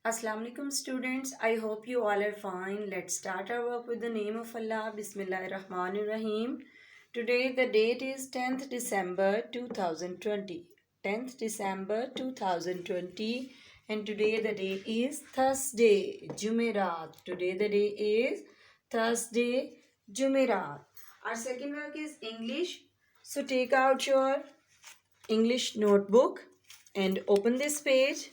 Assalamu alaikum students. I hope you all are fine. Let's start our work with the name of Allah. Bismillahir Rahmanir Rahim. Today the date is 10th December 2020. 10th December 2020 and today the day is Thursday, Jumeirah. Today the day is Thursday, Jumeirah. Our second work is English. So take out your English notebook and open this page.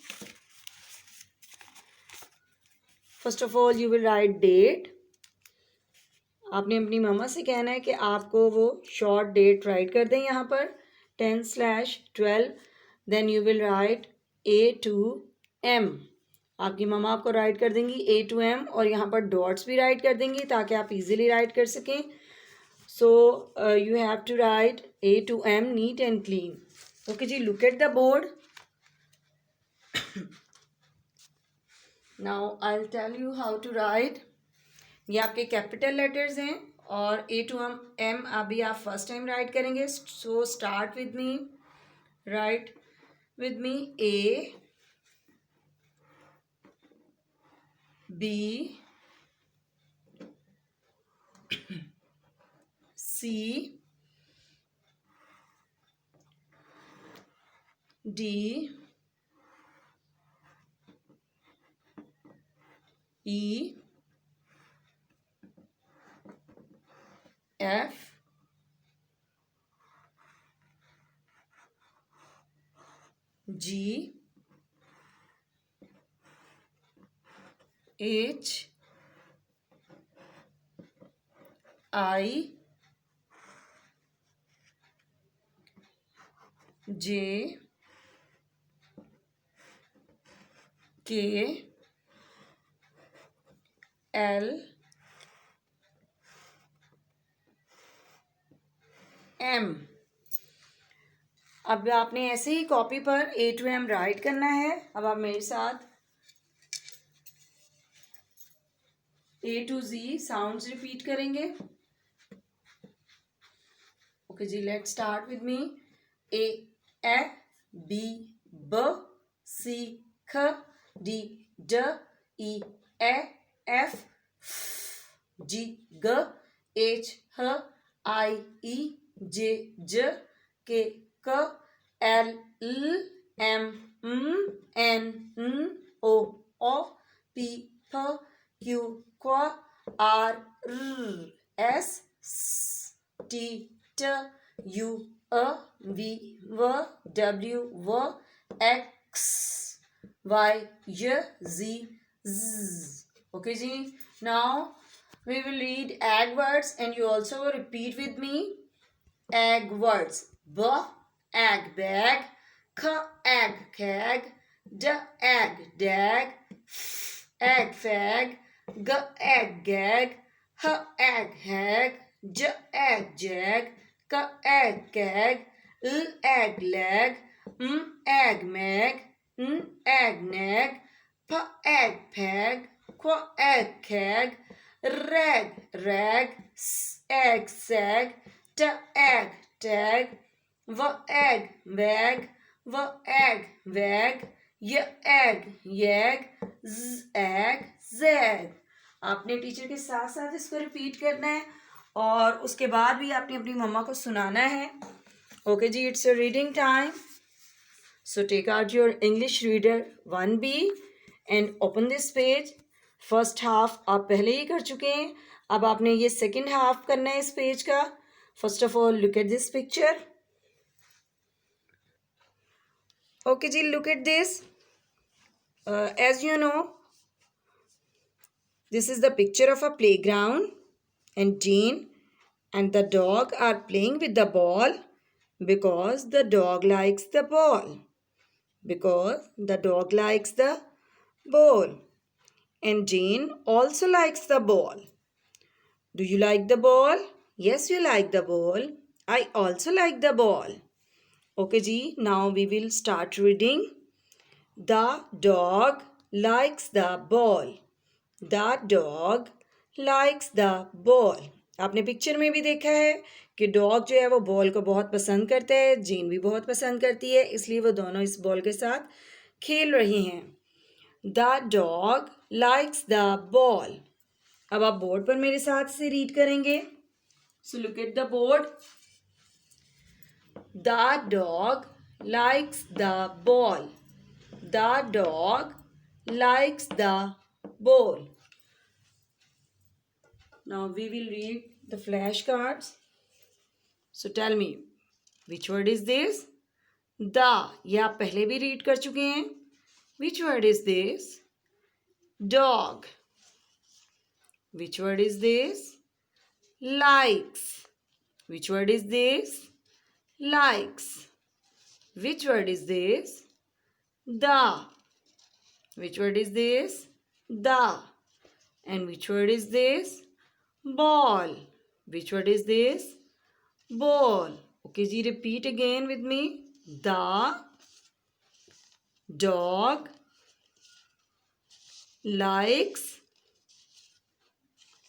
First of all you will write date. आपने अपनी मम्मा से कहना है कि आपको वो short date right कर दें यहाँ पर 10/12. Then you will write A to M. आपकी मम्मा आपको राइट कर देंगी A to M और यहाँ पर डॉट्स भी राइट कर देंगी ताकि आप इजीली राइट कर सकें. So you have to write A to M neat and clean. Okay ji, look at the board. Now I will tell you how to write. ये आपके कैपिटल लेटर्स हैं और A to M अभी आप first time right करेंगे. So start with me, right with me A, B, C, D, E, F, G, H, I, J, K, L, M. अब आपने ऐसे ही कॉपी पर A to M राइट करना है. अब आप मेरे साथ A to Z sounds repeat करेंगे. ओके जी, let's start with me. A, E, B, B, C, K, D, D, E, F, G, G, H, I, J, K, L, M, N, O, P, Q, R, S, T, U, V, W, X, Y, Z. Okay ji, now we will read egg words and you also repeat with me. Egg words: B, egg bag, K, egg keg, D, egg dag, F, egg fag, G, egg gag, H, egg hag, J, egg jag, K, egg keg, L, egg leg, M, egg mag, N, egg nag, P, egg peg, Q, egg keg, rag, S, egg sag, T, egg tag, V, egg wag, V, egg wag, Y, egg yag, Z, egg zag. आपने teacher के साथ साथ इसको repeat करना है और उसके बाद भी आपने अपनी मम्मा को सुनाना है. Okay ji, it's your reading time. So take out your English reader 1B and open this page. First half आप पहले ही कर चुके हैं. अब आपने ये सेकंड हाफ करना है इस पेज का. First of all look at this picture. Okay ji, look at this. As you know, this is the picture of a playground and Jean and the dog are playing with the ball because the dog likes the ball. Because the dog likes the ball. And Jean also likes the ball. Do you like the ball? Yes, you like the ball. I also like the ball. Okay ji, now we will start reading. The dog likes the ball. The dog likes the ball. आपने picture में भी देखा है कि dog जो है वो ball को बहुत पसंद करता है. जीन भी बहुत पसंद करती है, इसलिए वो दोनों इस बॉल के साथ खेल रही हैं. The dog likes the ball. अब आप बोर्ड पर मेरे साथ से रीड करेंगे. So look at the board. The dog likes the ball. The dog likes the ball. Now we will read the flashcards. So tell me, which word is this? The. ये आप पहले भी read कर चुके हैं. Which word is this? Dog. Which word is this? Likes. Which word is this? Likes. Which word is this? The. Which word is this? The. And which word is this? Ball. Which word is this? Ball. Okay, ji, repeat again with me. The dog likes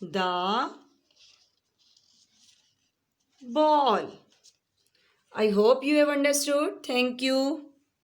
the ball. I hope you have understood. Thank you.